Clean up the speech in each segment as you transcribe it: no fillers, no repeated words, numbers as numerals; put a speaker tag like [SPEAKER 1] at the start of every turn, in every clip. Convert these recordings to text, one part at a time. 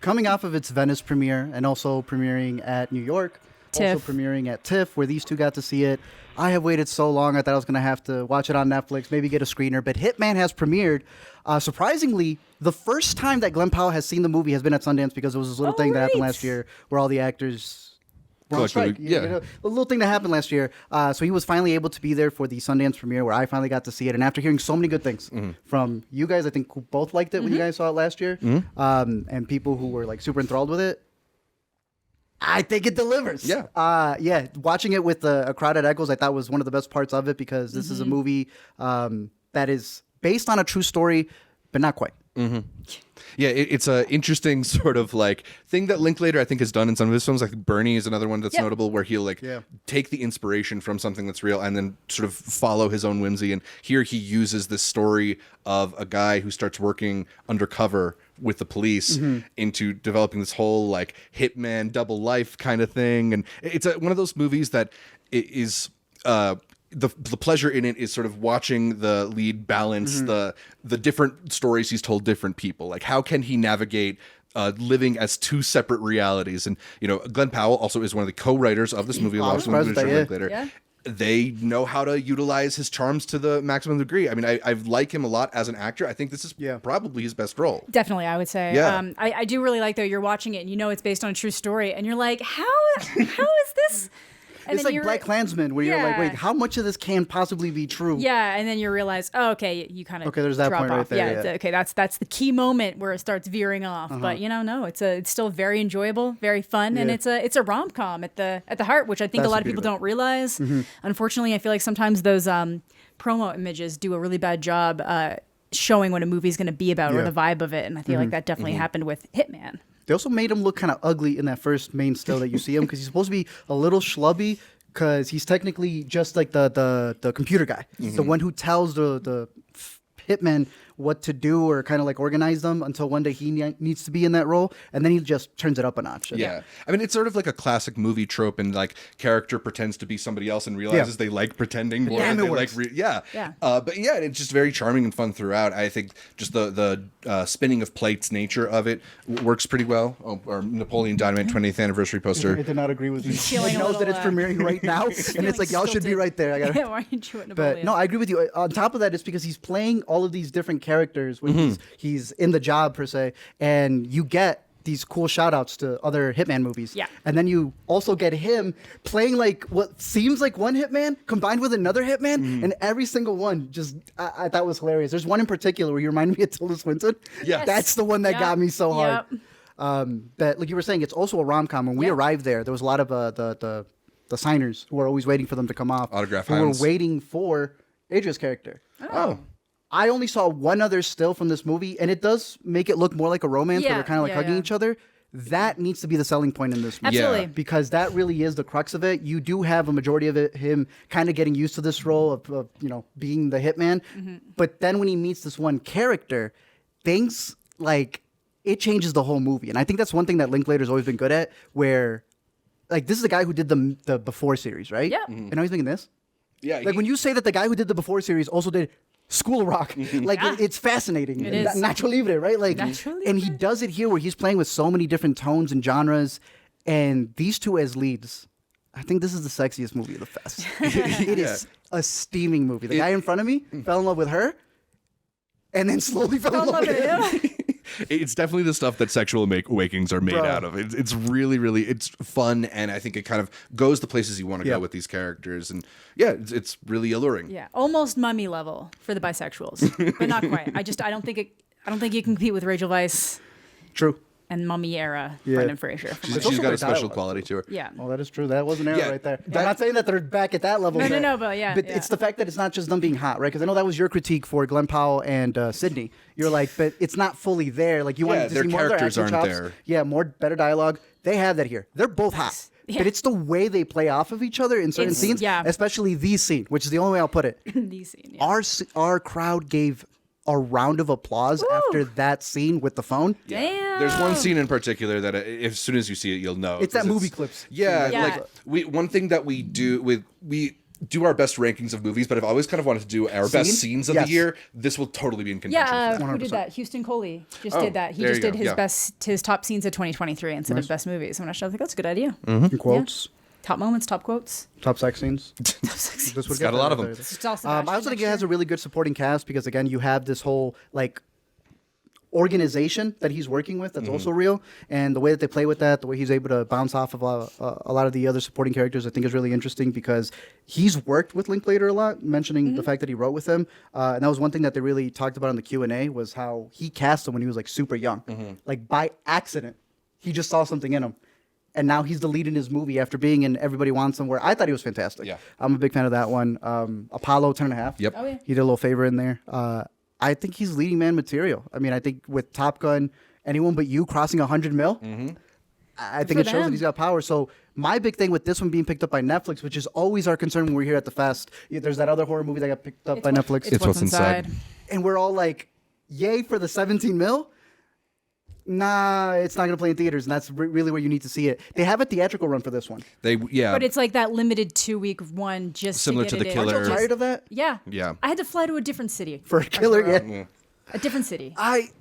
[SPEAKER 1] coming off of its Venice premiere and also premiering at New York,
[SPEAKER 2] TIFF.
[SPEAKER 1] also premiering at TIFF, where these two got to see it. I have waited so long. I thought I was going to have to watch it on Netflix, maybe get a screener. But Hitman has premiered. Surprisingly, the first time that Glen Powell has seen the movie has been at Sundance, because it was this little thing that happened last year where all the actors were on strike. A little thing that happened last year. So he was finally able to be there for the Sundance premiere, where I finally got to see it. And after hearing so many good things from you guys, I think who both liked it when you guys saw it last year, and people who were like super enthralled with it, I think it delivers. Yeah. Watching it with a crowd at Echoes, I thought was one of the best parts of it, because this is a movie that is based on a true story, but not quite.
[SPEAKER 3] Yeah, it's a interesting sort of like thing that Linklater I think has done in some of his films. Like Bernie is another one that's notable, where he'll take the inspiration from something that's real and then sort of follow his own whimsy. And here he uses this story of a guy who starts working undercover with the police into developing this whole like hitman double life kind of thing. And it's one of those movies that is the pleasure in it is sort of watching the lead balance the different stories he's told different people. Like, how can he navigate living as two separate realities? And Glen Powell also is one of the co-writers of this movie, along with Richard Linklater. Yeah. They know how to utilize his charms to the maximum degree. I mean, I like him a lot as an actor. I think this is probably his best role.
[SPEAKER 2] Definitely, I would say.
[SPEAKER 3] Yeah.
[SPEAKER 2] I do really like, though, you're watching it and it's based on a true story, and you're like, how is this? And
[SPEAKER 1] it's like Black Klansman, where you're like, wait, how much of this can possibly be true?
[SPEAKER 2] Yeah, and then you realize, oh, okay, you kind of
[SPEAKER 1] there's that
[SPEAKER 2] drop
[SPEAKER 1] point
[SPEAKER 2] off.
[SPEAKER 1] right there.
[SPEAKER 2] Yeah, okay, that's the key moment where it starts veering off. But no, it's still very enjoyable, very fun, and it's a rom-com at the heart, which I think a lot of people don't realize. Unfortunately, I feel like sometimes those promo images do a really bad job showing what a movie's going to be about or the vibe of it, and I feel like that definitely happened with Hitman.
[SPEAKER 1] They also made him look kind of ugly in that first main still that you see him, because he's supposed to be a little schlubby, because he's technically just like the computer guy, the one who tells the hitman what to do or kind of like organize them, until one day he needs to be in that role, and then he just turns it up a notch.
[SPEAKER 3] Yeah. I mean, it's sort of like a classic movie trope, and like character pretends to be somebody else and realizes they like pretending more.
[SPEAKER 1] Damn,
[SPEAKER 3] than
[SPEAKER 1] it works.
[SPEAKER 3] But it's just very charming and fun throughout. I think just the spinning of plates nature of it works pretty well. Or Napoleon Dynamite 20th anniversary poster.
[SPEAKER 1] I did not agree with you.
[SPEAKER 2] Feeling
[SPEAKER 1] He knows that it's premiering right now, and it's like, y'all should be right there.
[SPEAKER 2] Why aren't you at Napoleon?
[SPEAKER 1] But no, I agree with you. On top of that, it's because he's playing all of these different characters when he's in the job, per se, and you get these cool shout outs to other Hitman movies.
[SPEAKER 2] Yeah.
[SPEAKER 1] And then you also get him playing like what seems like one Hitman combined with another Hitman, and every single one just I thought was hilarious. There's one in particular where you remind me of Tilda Swinton.
[SPEAKER 3] Yes.
[SPEAKER 1] That's the one that got me so hard. That, like you were saying, it's also a rom-com. When we arrived there was a lot of the signers who were always waiting for them to come off.
[SPEAKER 3] Autograph
[SPEAKER 1] who
[SPEAKER 3] hounds.
[SPEAKER 1] were waiting for Adria's character.
[SPEAKER 3] Oh.
[SPEAKER 1] I only saw one other still from this movie, and it does make it look more like a romance, where they're kind of like hugging each other. That needs to be the selling point in this movie.
[SPEAKER 2] Absolutely.
[SPEAKER 1] Because that really is the crux of it. You do have a majority of it, him kind of getting used to this role of being the hitman. But then when he meets this one character, things like, it changes the whole movie. And I think that's one thing that Linklater's always been good at, where, like, this is the guy who did the Before series, right?
[SPEAKER 2] Yeah.
[SPEAKER 1] And now he's making this?
[SPEAKER 3] Yeah.
[SPEAKER 1] Like, when you say that the guy who did the Before series also did School of Rock, like, it's fascinating.
[SPEAKER 2] It is.
[SPEAKER 1] Nacho Libre, right? Like,
[SPEAKER 2] Nacho
[SPEAKER 1] and he does it here, where he's playing with so many different tones and genres, and these two as leads, I think this is the sexiest movie of the fest. It is a steaming movie. The guy in front of me fell in love with her, and then slowly fell in love with him.
[SPEAKER 3] It's definitely the stuff that sexual awakenings are made out of. It's really, really, it's fun, and I think it kind of goes the places you want to go with these characters, and it's really alluring.
[SPEAKER 2] Yeah, almost Mummy level for the bisexuals, but not quite. I don't think you can compete with Rachel Weisz.
[SPEAKER 1] True.
[SPEAKER 2] And Mummy era Brendan Fraser.
[SPEAKER 3] She's got a special quality to her.
[SPEAKER 2] Yeah.
[SPEAKER 1] Oh, that is true. That was an era right there. I'm not saying that they're back at that level.
[SPEAKER 2] No, but
[SPEAKER 1] But it's the fact that it's not just them being hot, right? Because I know that was your critique for Glen Powell and Sydney. You're like, but it's not fully there. Like, you wanted to see more of their
[SPEAKER 3] characters
[SPEAKER 1] acting
[SPEAKER 3] aren't
[SPEAKER 1] chops.
[SPEAKER 3] there.
[SPEAKER 1] Yeah, better dialogue. They have that here. They're both hot.
[SPEAKER 2] Yeah.
[SPEAKER 1] But it's the way they play off of each other in certain scenes, especially the scene, which is the only way I'll put it.
[SPEAKER 2] The scene, yeah.
[SPEAKER 1] Our crowd gave a round of applause after that scene with the phone.
[SPEAKER 2] Damn.
[SPEAKER 3] There's one scene in particular that as soon as you see it, you'll know.
[SPEAKER 1] It's that movie clips.
[SPEAKER 3] Yeah, like one thing that we do do our best rankings of movies, but I've always kind of wanted to do our best scenes of the year. This will totally be in contention.
[SPEAKER 2] Yeah, who did that? Houston Coley just did that. He just did his top scenes of 2023 instead of best movies. And I was like, that's a good idea.
[SPEAKER 1] Quotes.
[SPEAKER 2] Top moments, top quotes.
[SPEAKER 1] Top sex scenes.
[SPEAKER 3] It's got a lot of them.
[SPEAKER 1] I also think it has a really good supporting cast because, again, you have this whole, like, organization that he's working with that's also real, and the way that they play with that, the way he's able to bounce off of a lot of the other supporting characters, I think is really interesting because he's worked with Linklater a lot, mentioning the fact that he wrote with him, and that was one thing that they really talked about in the Q&A was how he cast him when he was like super young, like by accident. He just saw something in him. And now he's the lead in his movie after being in Everybody Wants Him, where I thought he was fantastic.
[SPEAKER 3] Yeah.
[SPEAKER 1] I'm a big fan of that one. Apollo 10.5.
[SPEAKER 3] Yep.
[SPEAKER 2] Oh, yeah.
[SPEAKER 1] He did a little favor in there. I think he's leading man material. I mean, I think with Top Gun, Anyone But You crossing 100 mil, I think it shows that he's got power. So my big thing with this one being picked up by Netflix, which is always our concern when we're here at the fest, there's that other horror movie that got picked up by Netflix.
[SPEAKER 2] It's What's Inside.
[SPEAKER 1] And we're all like, yay for the 17 mil? Nah, it's not going to play in theaters, and that's really where you need to see it. They have a theatrical run for this one.
[SPEAKER 2] But it's like that limited 2-week one just
[SPEAKER 3] similar
[SPEAKER 2] to
[SPEAKER 3] to
[SPEAKER 2] get
[SPEAKER 3] The
[SPEAKER 2] it
[SPEAKER 3] Killer.
[SPEAKER 2] in.
[SPEAKER 1] Aren't you tired of that?
[SPEAKER 2] Yeah.
[SPEAKER 3] Yeah.
[SPEAKER 2] I had to fly to a different city.
[SPEAKER 1] For a killer, yeah.
[SPEAKER 2] A different city.
[SPEAKER 1] I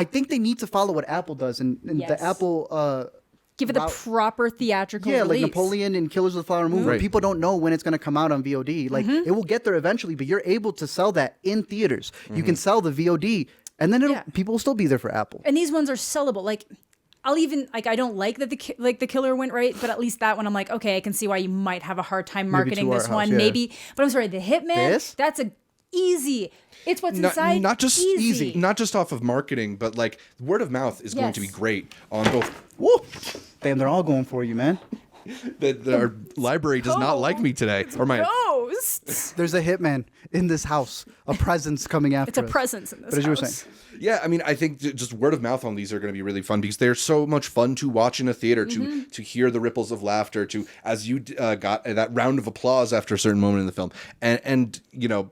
[SPEAKER 1] think they need to follow what Apple does, and the Apple...
[SPEAKER 2] Give it the proper theatrical
[SPEAKER 1] release.
[SPEAKER 2] release.
[SPEAKER 1] Like Napoleon and Killers of the Flower Moon, where people don't know when it's going to come out on VOD. Like, it will get there eventually, but you're able to sell that in theaters. You can sell the VOD, and then people will still be there for Apple.
[SPEAKER 2] And these ones are sellable. Like, I'll even I don't like that the Killer went right, but at least that one I'm like, okay, I can see why you might have a hard time marketing this one. Maybe, but I'm sorry, the Hitman. That's a easy. It's What's Inside.
[SPEAKER 3] Not just
[SPEAKER 2] easy.
[SPEAKER 3] Not just off of marketing, but like word of mouth is going to be great on both.
[SPEAKER 1] Woo! Damn, they're all going for you, man.
[SPEAKER 3] Our library does not like me today. Or my
[SPEAKER 2] ghosts.
[SPEAKER 1] There's a hitman in this house. A presence coming after
[SPEAKER 2] It's a
[SPEAKER 1] us.
[SPEAKER 2] presence in this
[SPEAKER 1] But as
[SPEAKER 2] house.
[SPEAKER 1] you were saying.
[SPEAKER 3] Yeah, I mean, I think just word of mouth on these are going to be really fun because they're so much fun to watch in a theater, to hear the ripples of laughter, to as you got that round of applause after a certain moment in the film, and you know,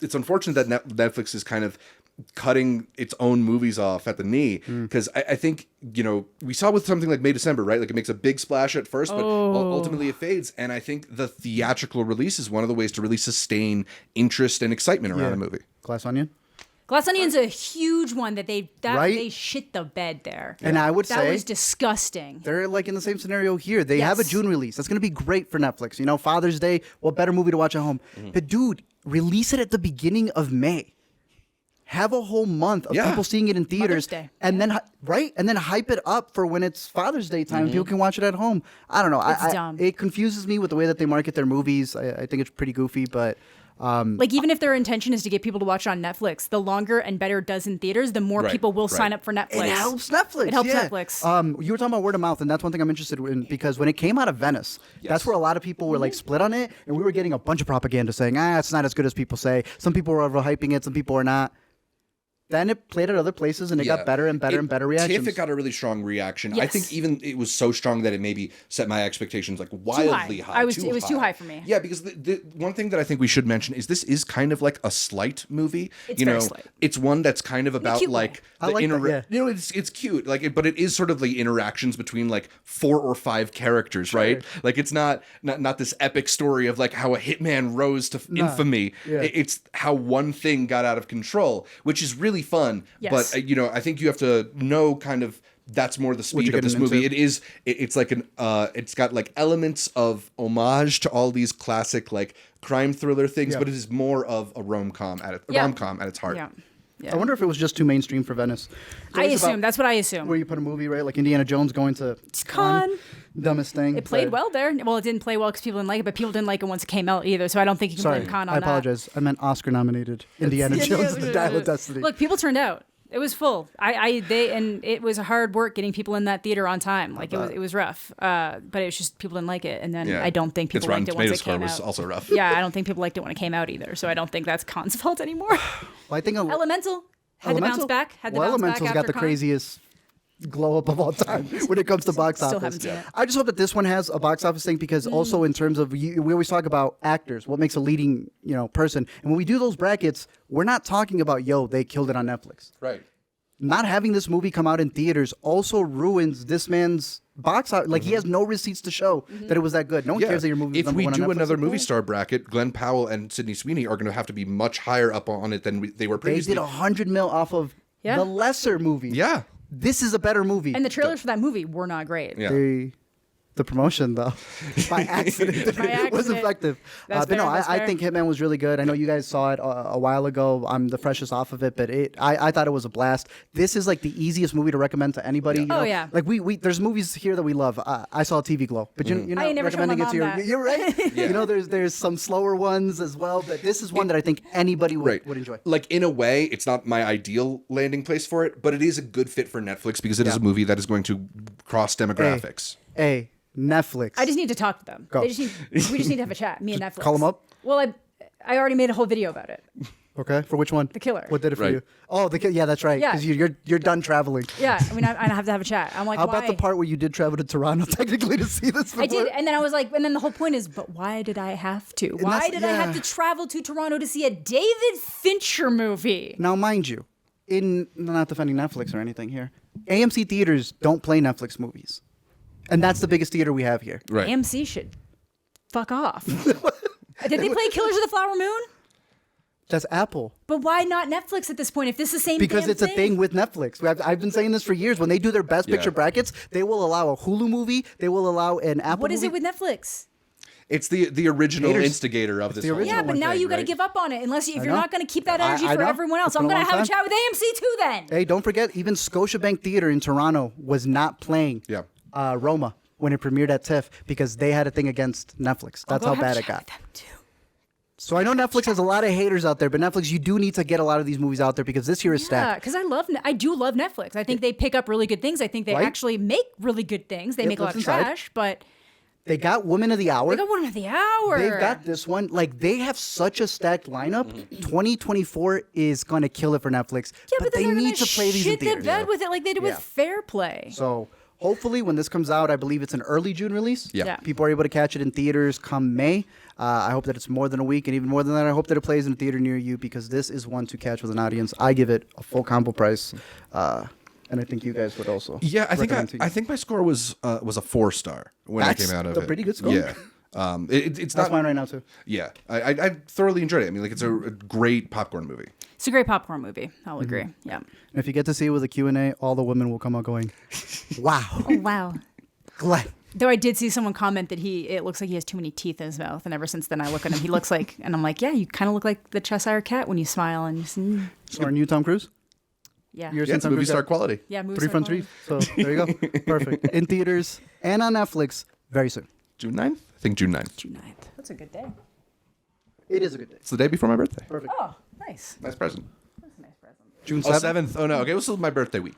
[SPEAKER 3] it's unfortunate that Netflix is kind of cutting its own movies off at the knee because I think, you know, we saw with something like May December, right? Like it makes a big splash at first, but ultimately it fades. And I think the theatrical release is one of the ways to really sustain interest and excitement around a movie.
[SPEAKER 1] Glass Onion.
[SPEAKER 2] Glass Onion's a huge one that they shit the bed there.
[SPEAKER 1] And I would say
[SPEAKER 2] that was disgusting.
[SPEAKER 1] They're like in the same scenario here. They have a June release. That's going to be great for Netflix. You know, Father's Day, what better movie to watch at home? But dude, release it at the beginning of May. Have a whole month of people seeing it in theaters, and then and then hype it up for when it's Father's Day time. People can watch it at home. I don't know.
[SPEAKER 2] It's dumb.
[SPEAKER 1] It confuses me with the way that they market their movies. I think it's pretty goofy, but
[SPEAKER 2] like even if their intention is to get people to watch it on Netflix, the longer and better it does in theaters, the more people will sign up for Netflix.
[SPEAKER 1] It helps Netflix.
[SPEAKER 2] It helps Netflix.
[SPEAKER 1] You were talking about word of mouth, and that's one thing I'm interested in because when it came out of Venice, that's where a lot of people were like split on it, and we were getting a bunch of propaganda saying, it's not as good as people say. Some people were overhyping it, some people are not. Then it played at other places, and it got better and better and better reactions.
[SPEAKER 3] TIFF, it got a really strong reaction. I think even it was so strong that it maybe set my expectations like wildly high.
[SPEAKER 2] It was too high for me.
[SPEAKER 3] Yeah, because the one thing that I think we should mention is this is kind of like a slight movie.
[SPEAKER 2] It's very slight.
[SPEAKER 3] It's one that's kind of about like the
[SPEAKER 1] You
[SPEAKER 3] know, it's cute. Like, but it is sort of the interactions between like 4 or 5 characters, right? Like, it's not this epic story of like how a hitman rose to infamy. It's how one thing got out of control, which is really fun. But you know, I think you have to know kind of that's more the speed of this movie. It's like it's got like elements of homage to all these classic like crime thriller things, but it is more of a rom-com at its heart.
[SPEAKER 1] I wonder if it was just too mainstream for Venice.
[SPEAKER 2] That's what I assume.
[SPEAKER 1] Where you put a movie, right? Like Indiana Jones going to
[SPEAKER 2] Con.
[SPEAKER 1] Dumbest thing.
[SPEAKER 2] It played well there. Well, it didn't play well because people didn't like it, but people didn't like it once it came out either. So I don't think you can blame Con on that.
[SPEAKER 1] I apologize. I meant Oscar-nominated Indiana Jones and the Dial of Destiny.
[SPEAKER 2] Look, people turned out. It was full. And it was hard work getting people in that theater on time. Like it was rough. But it was just people didn't like it, and then I don't think people liked it once it came out.
[SPEAKER 3] Was also rough.
[SPEAKER 2] Yeah, I don't think people liked it when it came out either. So I don't think that's Con's fault anymore.
[SPEAKER 1] Well, I think
[SPEAKER 2] Elemental had to bounce back.
[SPEAKER 1] Elemental's got the craziest glow up of all time when it comes to box office.
[SPEAKER 2] Still haven't seen it.
[SPEAKER 1] I just hope that this one has a box office thing because also in terms of we always talk about actors, what makes a leading person, and when we do those brackets, we're not talking about they killed it on Netflix.
[SPEAKER 3] Right.
[SPEAKER 1] not having this movie come out in theaters also ruins this man's box out. Like, he has no receipts to show that it was that good. No one cares that your movie was
[SPEAKER 3] If we
[SPEAKER 1] #1 on
[SPEAKER 3] do
[SPEAKER 1] Netflix.
[SPEAKER 3] another movie star bracket, Glen Powell and Sydney Sweeney are going to have to be much higher up on it than they were
[SPEAKER 1] They
[SPEAKER 3] previously.
[SPEAKER 1] did 100 mil off of the lesser movie.
[SPEAKER 3] Yeah.
[SPEAKER 1] This is a better movie.
[SPEAKER 2] And the trailers for that movie were not great.
[SPEAKER 3] Yeah.
[SPEAKER 1] The promotion, though, by accident, was effective.
[SPEAKER 2] That's
[SPEAKER 1] But no,
[SPEAKER 2] fair, that's
[SPEAKER 1] I
[SPEAKER 2] fair.
[SPEAKER 1] think Hitman was really good. I know you guys saw it a while ago. I'm the freshest off of it, but I thought it was a blast. This is like the easiest movie to recommend to anybody. You know?
[SPEAKER 2] Oh, yeah.
[SPEAKER 1] Like we there's movies here that we love. I saw TV Glow, but you're
[SPEAKER 2] I
[SPEAKER 1] not
[SPEAKER 2] ain't never shown my
[SPEAKER 1] recommending it to
[SPEAKER 2] mom that.
[SPEAKER 1] You're right. You know, there's some slower ones as well, but this is one that I think anybody would enjoy.
[SPEAKER 3] Like, in a way, it's not my ideal landing place for it, but it is a good fit for Netflix because it is a movie that is going to cross demographics.
[SPEAKER 1] Netflix.
[SPEAKER 2] I just need to talk to them.
[SPEAKER 1] Go.
[SPEAKER 2] We just need to have a chat. Me and Netflix.
[SPEAKER 1] call 'em up?
[SPEAKER 2] Well, I already made a whole video about it.
[SPEAKER 1] Okay, for which one?
[SPEAKER 2] The Killer.
[SPEAKER 1] What did it for
[SPEAKER 3] Right.
[SPEAKER 1] you? Oh, the Killer. Yeah, that's right.
[SPEAKER 2] Yeah.
[SPEAKER 1] Because you're done traveling.
[SPEAKER 2] Yeah, I mean, I have to have a chat. I'm like,
[SPEAKER 1] How
[SPEAKER 2] why?
[SPEAKER 1] about the part where you did travel to Toronto technically to see this?
[SPEAKER 2] I did, and then I was like, and then the whole point is, but why did I have to? Why
[SPEAKER 1] that's-
[SPEAKER 2] did I have to travel to Toronto to see a David Fincher movie?
[SPEAKER 1] Now, mind you, I'm not defending Netflix or anything here. AMC theaters don't play Netflix movies, and that's the biggest theater we have here.
[SPEAKER 3] Right.
[SPEAKER 2] AMC should fuck off. Did they play Killers of the Flower Moon?
[SPEAKER 1] That's Apple.
[SPEAKER 2] But why not Netflix at this point? If this is the same
[SPEAKER 1] Because
[SPEAKER 2] damn
[SPEAKER 1] it's a thing with Netflix. I've been saying this for years. When they do their best picture brackets, they will allow a Hulu movie. They will allow an Apple
[SPEAKER 2] What
[SPEAKER 1] movie.
[SPEAKER 2] is it with Netflix?
[SPEAKER 3] It's the original
[SPEAKER 1] Haters.
[SPEAKER 3] instigator of this.
[SPEAKER 1] the
[SPEAKER 3] whole
[SPEAKER 1] original
[SPEAKER 2] Yeah, but
[SPEAKER 1] one
[SPEAKER 2] now
[SPEAKER 1] thing,
[SPEAKER 2] you got to
[SPEAKER 3] right?
[SPEAKER 2] give up on it unless if you're
[SPEAKER 1] know.
[SPEAKER 2] not going to keep that energy
[SPEAKER 1] I
[SPEAKER 2] for
[SPEAKER 1] know.
[SPEAKER 2] everyone else.
[SPEAKER 1] It's
[SPEAKER 2] I'm
[SPEAKER 1] been a
[SPEAKER 2] going to
[SPEAKER 1] long
[SPEAKER 2] have a
[SPEAKER 1] time.
[SPEAKER 2] chat with AMC too then.
[SPEAKER 1] Hey, don't forget, even Scotiabank Theater in Toronto was not playing Roma when it premiered at TIFF because they had a thing against Netflix. That's how bad it got. So I know Netflix has a lot of haters out there, but Netflix, you do need to get a lot of these movies out there because this year is
[SPEAKER 2] Yeah,
[SPEAKER 1] stacked.
[SPEAKER 2] because I do love Netflix. I think they pick up really good things. I think they
[SPEAKER 1] Right?
[SPEAKER 2] actually make really good things. They make a lot of
[SPEAKER 1] Clifton's side.
[SPEAKER 2] trash, but
[SPEAKER 1] They got Women of the Hour.
[SPEAKER 2] they got one of the hour.
[SPEAKER 1] They've got this one. Like, they have such a stacked lineup. 2024 is going to kill it for Netflix.
[SPEAKER 2] Yeah, but
[SPEAKER 1] they
[SPEAKER 2] then they're
[SPEAKER 1] need
[SPEAKER 2] gonna
[SPEAKER 1] to play these in
[SPEAKER 2] shit the
[SPEAKER 1] theaters.
[SPEAKER 2] bed with it like they did with Fair Play.
[SPEAKER 1] So hopefully when this comes out, I believe it's an early June release.
[SPEAKER 2] Yeah.
[SPEAKER 1] People are able to catch it in theaters come May. I hope that it's more than a week, and even more than that, I hope that it plays in a theater near you because this is one to catch with an audience. I give it a full combo price, and I think you guys would also.
[SPEAKER 3] Yeah,
[SPEAKER 1] recommend to you.
[SPEAKER 3] I think my score was a 4-star when
[SPEAKER 1] That's
[SPEAKER 3] I came out of
[SPEAKER 1] a
[SPEAKER 3] it.
[SPEAKER 1] pretty good score.
[SPEAKER 3] Yeah. It's
[SPEAKER 1] That's
[SPEAKER 3] not
[SPEAKER 1] mine right now too.
[SPEAKER 3] Yeah, I thoroughly enjoyed it. I mean, like, it's a great popcorn movie.
[SPEAKER 2] It's a great popcorn movie. I'll agree. Yeah.
[SPEAKER 1] And if you get to see it with a Q&A, all the women will come out going, "Wow,
[SPEAKER 2] Oh wow.
[SPEAKER 1] Glenn."
[SPEAKER 2] Though I did see someone comment that it looks like he has too many teeth in his mouth, and ever since then I look at him, he looks like, and I'm like, yeah, you kind of look like the Cheshire Cat when you smile, and
[SPEAKER 1] So our new Tom Cruise.
[SPEAKER 2] yeah,
[SPEAKER 1] You're
[SPEAKER 3] Yeah, it's a movie star quality.
[SPEAKER 2] yeah, moves
[SPEAKER 1] 3 from 3. So there you go. Perfect. In theaters and on Netflix very soon.
[SPEAKER 3] June 9th? I think June 9th.
[SPEAKER 2] June 9th. That's a good day.
[SPEAKER 1] It is a good day.
[SPEAKER 3] It's the day before my birthday.
[SPEAKER 1] Perfect.
[SPEAKER 2] Oh, nice.
[SPEAKER 3] Nice present.
[SPEAKER 2] That's a nice present.
[SPEAKER 1] June
[SPEAKER 3] Oh,
[SPEAKER 1] 7th.
[SPEAKER 3] 7th. Oh, no. Okay, this is my birthday week.